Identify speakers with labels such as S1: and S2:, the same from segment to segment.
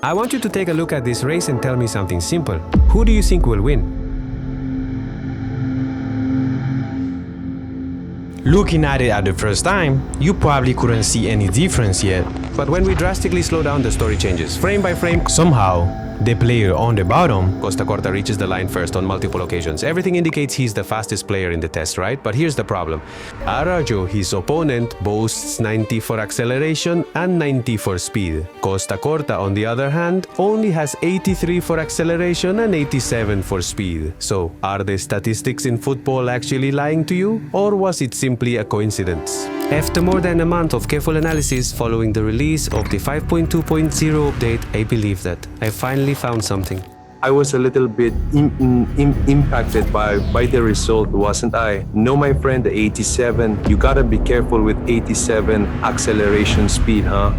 S1: I want you to take a look at this race and tell me something simple. Who do you think will win?
S2: Looking at it at the first time, you probably couldn't see any difference yet.
S1: But when we drastically slow down, the story changes. Frame by frame,
S2: Somehow, the player on the bottom,
S1: Costa Corta reaches the line first on multiple occasions. Everything indicates he's the fastest player in the test, right? But here's the problem. Araujo, his opponent, boasts 90 for acceleration and 90 for speed. Costa Corta, on the other hand, only has 83 for acceleration and 87 for speed. So, are the statistics in football actually lying to you? Or was it simply a coincidence? After more than a month of careful analysis following the release of the 5.2.0 update, I believe that I finally found something.
S3: I was a little bit impacted by the result, wasn't I? No, my friend, the 87, you gotta be careful with 87 acceleration speed, huh?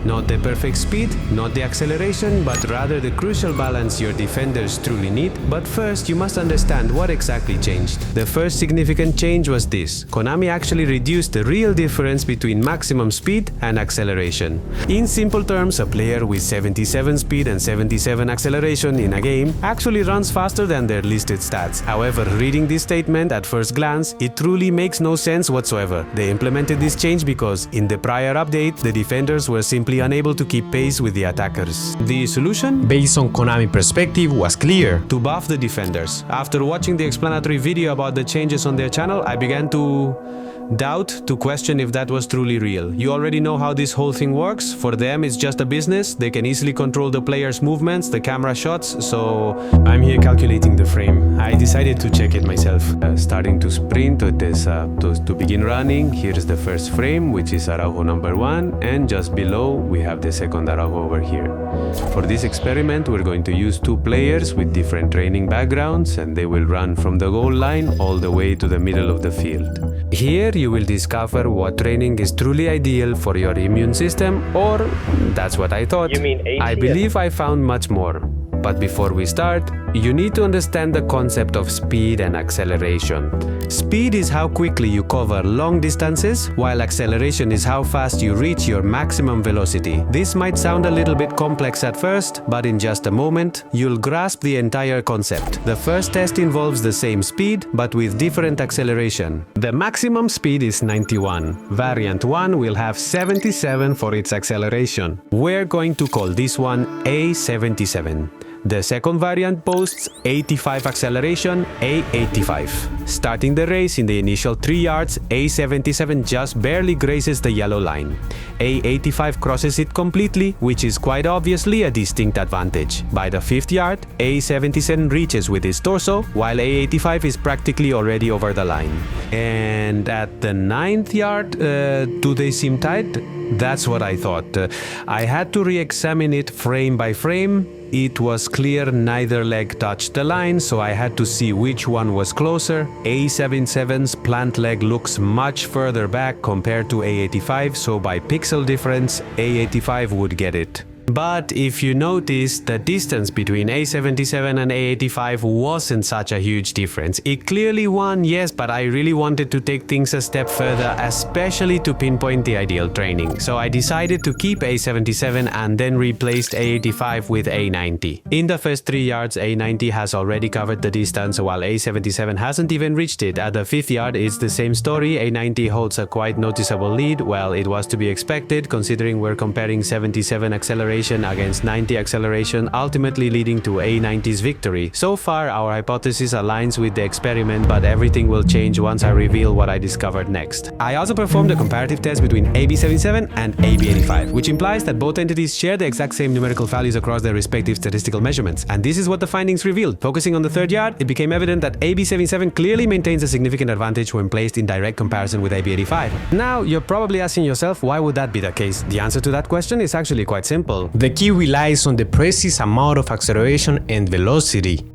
S1: Not the perfect speed, not the acceleration, but rather the crucial balance your defenders truly need. But first, you must understand what exactly changed. The first significant change was this. Konami actually reduced the real difference between maximum speed and acceleration. In simple terms, a player with 77 speed and 77 acceleration in a game actually runs faster than their listed stats. However, reading this statement at first glance, it truly makes no sense whatsoever. They implemented this change because in the prior update, the defenders were simply unable to keep pace with the attackers. The solution?
S2: based on Konami perspective, was clear.
S1: To buff the defenders. After watching the explanatory video about the changes on their channel, I began to question if that was truly real. You already know how this whole thing works. For them, it's just a business. They can easily control the players' movements, the camera shots, so I'm here calculating the frame. I decided to check it myself. Starting to sprint to begin running, here's the first frame, which is Araujo number 1, and just below we have the second Araujo over here. For this experiment, we're going to use two players with different training backgrounds, and they will run from the goal line all the way to the middle of the field. Here you will discover what training is truly ideal for your immune system, or that's what I thought.
S4: You mean ATM?
S1: I believe I found much more. But before we start, you need to understand the concept of speed and acceleration. Speed is how quickly you cover long distances, while acceleration is how fast you reach your maximum velocity. This might sound a little bit complex at first, but in just a moment, you'll grasp the entire concept. The first test involves the same speed, but with different acceleration. The maximum speed is 91. Variant 1 will have 77 for its acceleration. We're going to call this one A77. The second variant boasts 85 acceleration, A85. Starting the race in the initial 3 yards, A77 just barely grazes the yellow line. A85 crosses it completely, which is quite obviously a distinct advantage. By the 5th yard, A77 reaches with his torso, while A85 is practically already over the line. And at the 9th yard, do they seem tight? That's what I thought. I had to re-examine it frame by frame. It was clear neither leg touched the line, so I had to see which one was closer. A77's plant leg looks much further back compared to A85, so by pixel difference, A85 would get it. But if you notice, the distance between A77 and A85 wasn't such a huge difference. It clearly won, yes, but I really wanted to take things a step further, especially to pinpoint the ideal training. So I decided to keep A77 and then replaced A85 with A90. In the first 3 yards, A90 has already covered the distance, while A77 hasn't even reached it. At the 5th yard, it's the same story. A90 holds a quite noticeable lead. Well, it was to be expected, considering we're comparing 77 acceleration against 90 acceleration, ultimately leading to A90's victory. So far, our hypothesis aligns with the experiment, but everything will change once I reveal what I discovered next. I also performed a comparative test between AB77 and AB85, which implies that both entities share the exact same numerical values across their respective statistical measurements. And this is what the findings revealed. Focusing on the 3rd yard, it became evident that AB77 clearly maintains a significant advantage when placed in direct comparison with AB85. Now, you're probably asking yourself, why would that be the case? The answer to that question is actually quite simple.
S2: The key relies on the precise amount of acceleration and velocity.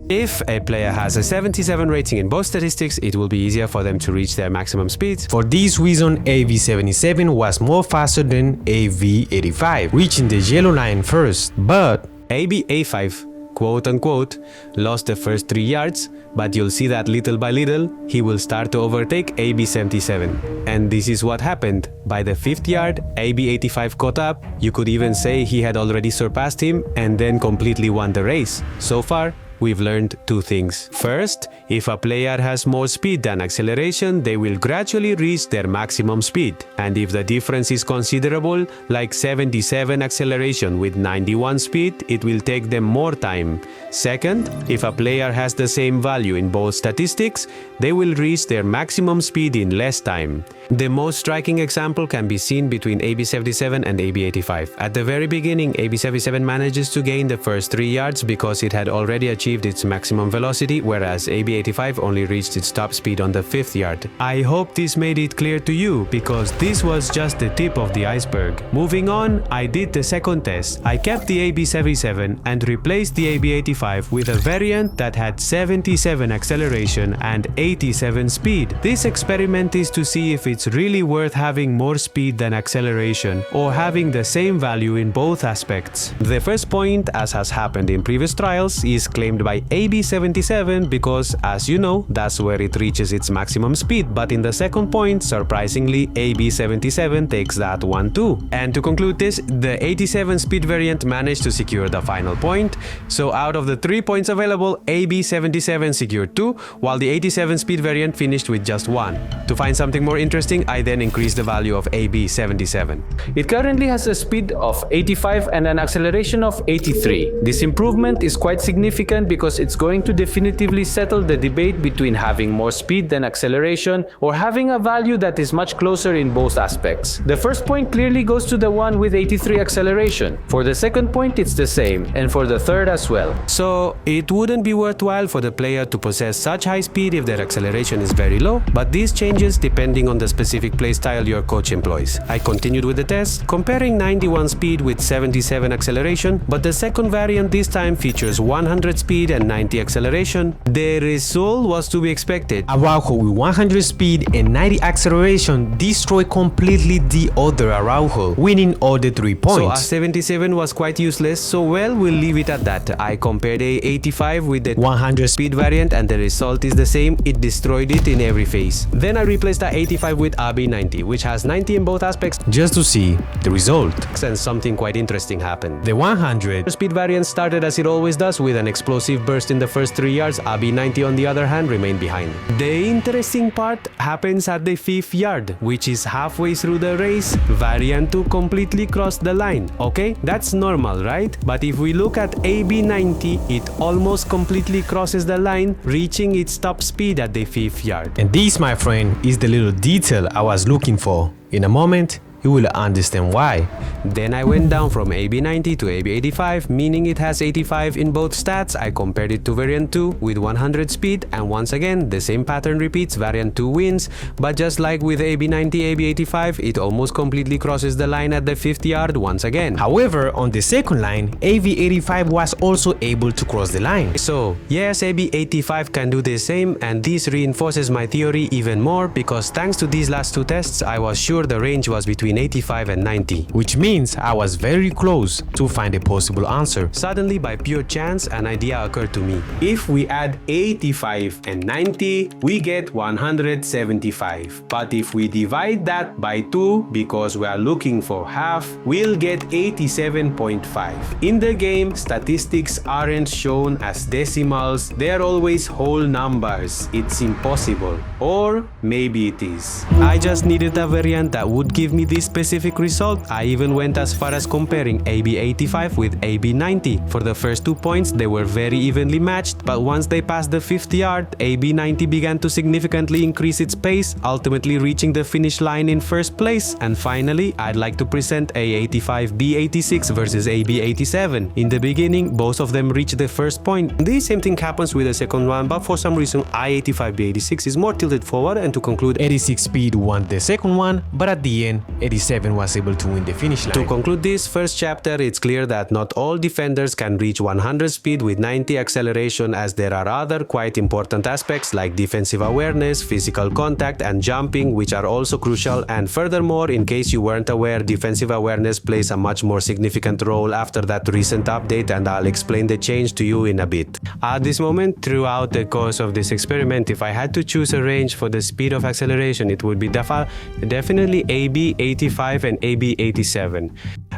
S1: If a player has a 77 rating in both statistics, it will be easier for them to reach their maximum speeds.
S2: For this reason, AB77 was more faster than AB85, reaching the yellow line first, but
S1: AB85 quote-unquote, lost the first 3 yards, but you'll see that little by little, he will start to overtake AB77. And this is what happened. By the 5th yard, AB85 caught up. You could even say he had already surpassed him and then completely won the race. So far, we've learned 2 things. First, if a player has more speed than acceleration, they will gradually reach their maximum speed. And if the difference is considerable, like 77 acceleration with 91 speed, it will take them more time. Second, if a player has the same value in both statistics, they will reach their maximum speed in less time. The most striking example can be seen between AB77 and AB85. At the very beginning, AB77 manages to gain the first 3 yards because it had already achieved its maximum velocity, whereas AB85 only reached its top speed on the 5th yard. I hope this made it clear to you, because this was just the tip of the iceberg. Moving on, I did the second test. I kept the AB77 and replaced the AB85 with a variant that had 77 acceleration and 87 speed. This experiment is to see if it's really worth having more speed than acceleration, or having the same value in both aspects. The first point, as has happened in previous trials, is claimed by AB77 because, as you know, that's where it reaches its maximum speed. But in the second point, surprisingly, AB77 takes that one too. And to conclude this, the 87 speed variant managed to secure the final point. So out of the 3 points available, AB77 secured 2, while the 87 speed variant finished with just 1. To find something more interesting, I then increased the value of AB77.
S4: It currently has a speed of 85 and an acceleration of 83. This improvement is quite significant because it's going to definitively settle the debate between having more speed than acceleration or having a value that is much closer in both aspects. The first point clearly goes to the one with 83 acceleration. For the second point, it's the same, and for the third as well.
S1: So it wouldn't be worthwhile for the player to possess such high speed if their acceleration is very low, but this changes depending on the specific playstyle your coach employs. I continued with the test, comparing 91 speed with 77 acceleration, but the second variant this time features 100 speed and 90 acceleration. The result was to be expected.
S2: Araujo with 100 speed and 90 acceleration destroyed completely the other Araujo, winning all the 3 points.
S1: So a 77 was quite useless, so well, we'll leave it at that. I compared a 85 with the 100 speed variant and the result is the same. It destroyed it in every phase. Then I replaced the 85 with AB90, which has 90 in both aspects,
S2: just to see the result.
S1: And something quite interesting happened.
S2: The 100
S1: speed variant started as it always does with an explosive burst in the first 3 yards. AB90 on the other hand remained behind. The interesting part happens at the 5th yard, which is halfway through the race. Variant 2 completely crossed the line. Okay, that's normal, right? But if we look at AB90, it almost completely crosses the line, reaching its top speed at the 5th yard.
S2: And this, my friend, is the little detail I was looking for. In a moment, you will understand why.
S1: Then I went down from AB90 to AB85, meaning it has 85 in both stats. I compared it to variant 2 with 100 speed, and once again the same pattern repeats. Variant 2 wins, but just like with AB90, AB85, it almost completely crosses the line at the 5th yard once again.
S2: However, on the second line, AB85 was also able to cross the line.
S1: So yes, AB85 can do the same, and this reinforces my theory even more, because thanks to these last 2 tests, I was sure the range was between 85 and 90.
S2: Which means I was very close to find a possible answer.
S1: Suddenly, by pure chance, an idea occurred to me. If we add 85 and 90, we get 175. But if we divide that by 2, because we are looking for half, we'll get 87.5. In the game, statistics aren't shown as decimals, they're always whole numbers. It's impossible. Or maybe it is. I just needed a variant that would give me this specific result. I even went as far as comparing AB85 with AB90. For the first 2 points, they were very evenly matched, but once they passed the 5th yard, AB90 began to significantly increase its pace, ultimately reaching the finish line in first place. And finally, I'd like to present A85 B86 versus AB87. In the beginning, both of them reached the first point. The same thing happens with the second one, but for some reason, I85 B86 is more tilted forward, and to conclude,
S2: 86 speed won the second one, but at the end, 87 was able to win the finish line.
S1: To conclude this first chapter, it's clear that not all defenders can reach 100 speed with 90 acceleration, as there are other quite important aspects like defensive awareness, physical contact and jumping, which are also crucial. And furthermore, in case you weren't aware, defensive awareness plays a much more significant role after that recent update, and I'll explain the change to you in a bit. At this moment, throughout the course of this experiment, if I had to choose a range for the speed of acceleration, it would be definitely AB 85 and AB 87.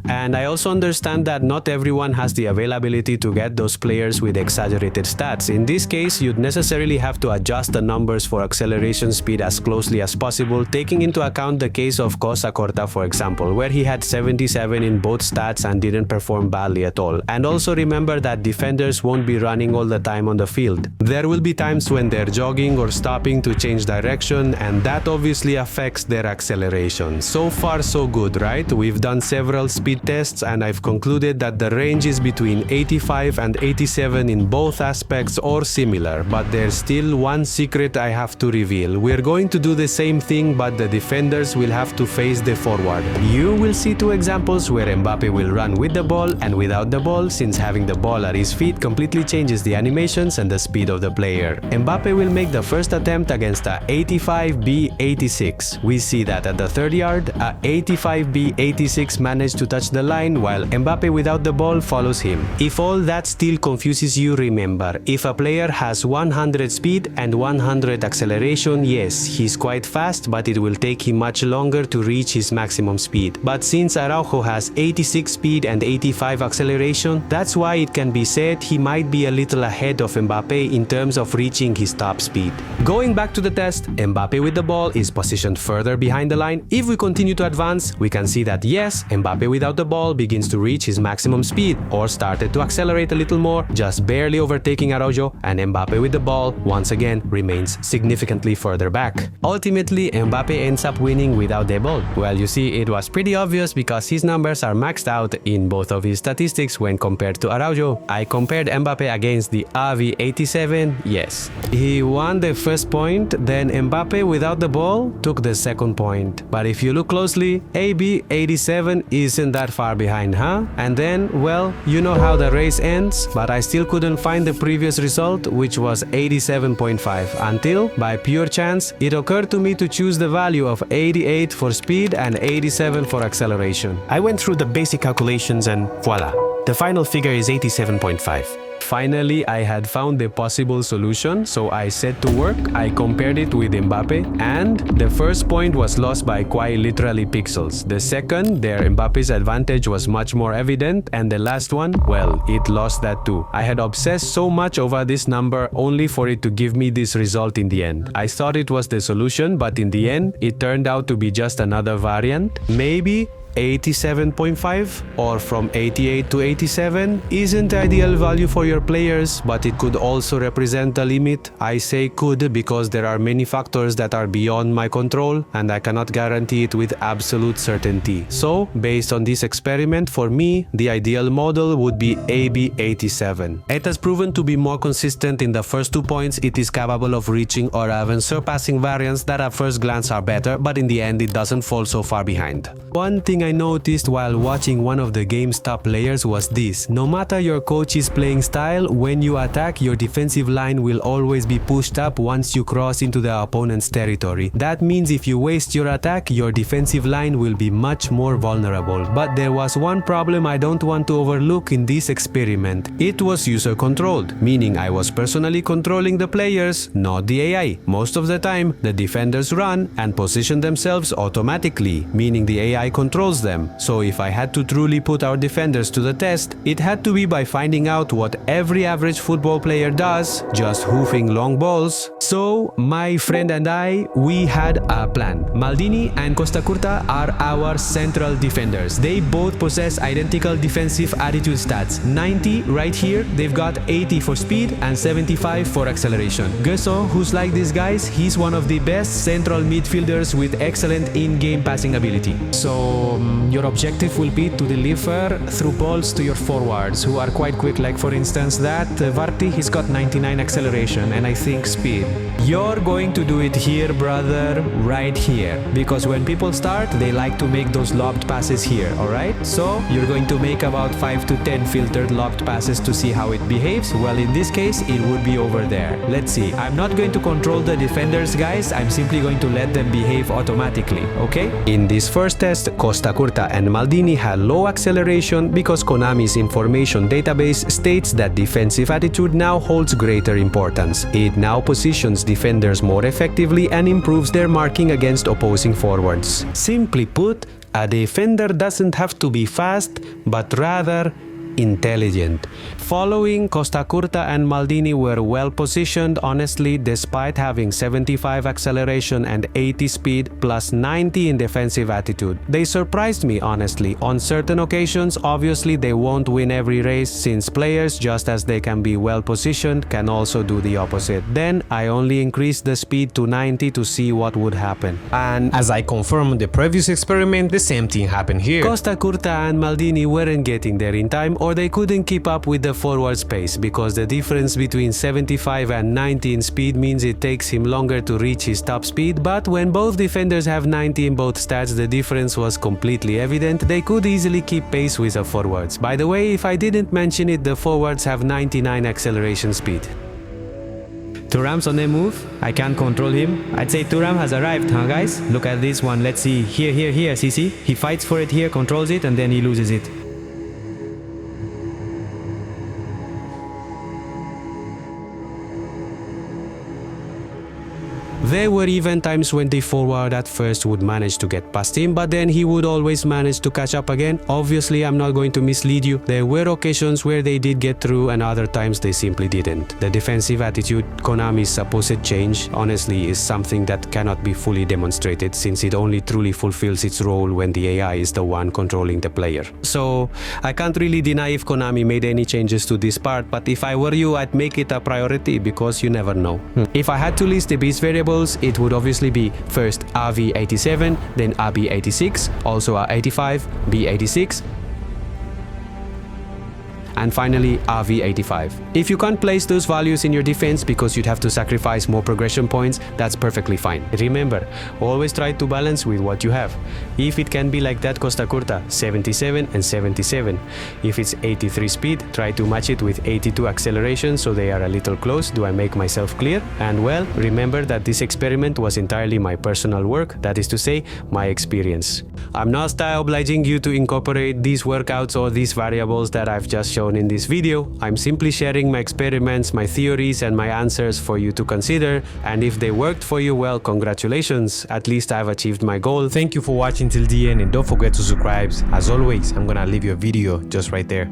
S1: And I also understand that not everyone has the availability to get those players with exaggerated stats. In this case, you'd necessarily have to adjust the numbers for acceleration speed as closely as possible, taking into account the case of Costa Corta, for example, where he had 77 in both stats and didn't perform badly at all. And also remember that defenders won't be running all the time on the field. There will be times when they're jogging or stopping to change direction, and that obviously affects their acceleration. So far so good, right? We've done several speed tests and I've concluded that the range is between 85 and 87 in both aspects or similar, but there's still one secret I have to reveal. We're going to do the same thing, but the defenders will have to face the forward. You will see two examples where Mbappe will run with the ball and without the ball, since having the ball at his feet completely changes the animations and the speed of the player. Mbappe will make the first attempt against a 85B86. We see that at the 3rd yard, a 85B86 managed to touch the line while Mbappe without the ball follows him. If all that still confuses you, remember, if a player has 100 speed and 100 acceleration, yes, he's quite fast, but it will take him much longer to reach his maximum speed. But since Araujo has 86 speed and 85 acceleration, that's why it can be said he might be a little ahead of Mbappe in terms of reaching his top speed. Going back to the test, Mbappe with the ball is positioned further behind the line. If we continue to advance, we can see that yes, Mbappe without the ball begins to reach his maximum speed, or started to accelerate a little more, just barely overtaking Araujo, and Mbappe with the ball once again remains significantly further back. Ultimately, Mbappe ends up winning without the ball. Well, you see, it was pretty obvious because his numbers are maxed out in both of his statistics when compared to Araujo. I compared Mbappe against the AV87, yes. He won the first point, then Mbappe without the ball took the second point. But if you look closely, AB87 isn't that far behind, huh? And then, well, you know how the race ends, but I still couldn't find the previous result, which was 87.5, until, by pure chance, it occurred to me to choose the value of 88 for speed and 87 for acceleration. I went through the basic calculations and voila, the final figure is 87.5. Finally, I had found the possible solution, so I set to work. I compared it with Mbappe, and the first point was lost by quite literally pixels. The second, there Mbappe's advantage was much more evident, and the last one, well, it lost that too. I had obsessed so much over this number only for it to give me this result in the end. I thought it was the solution, but in the end, it turned out to be just another variant. Maybe 87.5 or from 88 to 87 isn't the ideal value for your players, but it could also represent a limit. I say could because there are many factors that are beyond my control and I cannot guarantee it with absolute certainty. So, based on this experiment, for me, the ideal model would be AB87. It has proven to be more consistent in the first 2 points. It is capable of reaching or even surpassing variants that at first glance are better, but in the end it doesn't fall so far behind. One thing I noticed while watching one of the game's top players was this: no matter your coach's playing style, when you attack, your defensive line will always be pushed up once you cross into the opponent's territory. That means if you waste your attack, your defensive line will be much more vulnerable. But there was one problem I don't want to overlook in this experiment. It was user controlled, meaning I was personally controlling the players, not the AI. Most of the time, the defenders run and position themselves automatically, meaning the AI controls them. So if I had to truly put our defenders to the test, it had to be by finding out what every average football player does, just hoofing long balls. So my friend and I, we had a plan. Maldini and Costa Curta are our central defenders. They both possess identical defensive attitude stats. 90 right here, they've got 80 for speed and 75 for acceleration. Gusso, who's like these guys, he's one of the best central midfielders with excellent in-game passing ability. So your objective will be to deliver through balls to your forwards who are quite quick, like for instance that Varti, he's got 99 acceleration and I think speed. You're going to do it here, brother, right here. Because when people start, they like to make those lobbed passes here, alright? So, you're going to make about 5 to 10 filtered lobbed passes to see how it behaves. Well, in this case, it would be over there. Let's see. I'm not going to control the defenders, guys. I'm simply going to let them behave automatically, okay? In this first test, Costa Curta and Maldini had low acceleration because Konami's information database states that defensive attitude now holds greater importance. It now positions defenders more effectively and improves their marking against opposing forwards. Simply put, a defender doesn't have to be fast, but rather intelligent. Following, Costa Curta and Maldini were well positioned, honestly, despite having 75 acceleration and 80 speed plus 90 in defensive attitude. They surprised me, honestly. On certain occasions, obviously they won't win every race, since players, just as they can be well positioned, can also do the opposite. Then I only increased the speed to 90 to see what would happen.
S2: And as I confirmed the previous experiment, the same thing happened here.
S1: Costa Curta and Maldini weren't getting there in time, or they couldn't keep up with the forward's pace, because the difference between 75 and 90 in speed means it takes him longer to reach his top speed. But when both defenders have 90 in both stats, the difference was completely evident. They could easily keep pace with the forwards. By the way, if I didn't mention it, the forwards have 99 acceleration speed. Thuram's on a move. I can't control him. I'd say Thuram has arrived, huh guys? Look at this one. Let's see. Here. See? He fights for it here, controls it, and then he loses it. There were even times when the forward at first would manage to get past him, but then he would always manage to catch up again. Obviously, I'm not going to mislead you. There were occasions where they did get through and other times they simply didn't. The defensive attitude, Konami's supposed change, honestly is something that cannot be fully demonstrated, since it only truly fulfills its role when the AI is the one controlling the player. So, I can't really deny if Konami made any changes to this part, but if I were you, I'd make it a priority, because you never know. If I had to list the base variables, it would obviously be first RV87, then RB86, also R85, B86, and finally RV85. If you can't place those values in your defense because you'd have to sacrifice more progression points, that's perfectly fine. Remember, always try to balance with what you have. If it can be like that Costa Curta, 77 and 77. If it's 83 speed, try to match it with 82 acceleration so they are a little close. Do I make myself clear? And well, remember that this experiment was entirely my personal work, that is to say, my experience. I'm not obliging you to incorporate these workouts or these variables that I've just shown in this video. I'm simply sharing my experiments, my theories, and my answers for you to consider, and if they worked for you, well, congratulations, at least I've achieved my goal.
S2: Thank you for watching till the end, and don't forget to subscribe. As always, I'm gonna leave you a video just right there.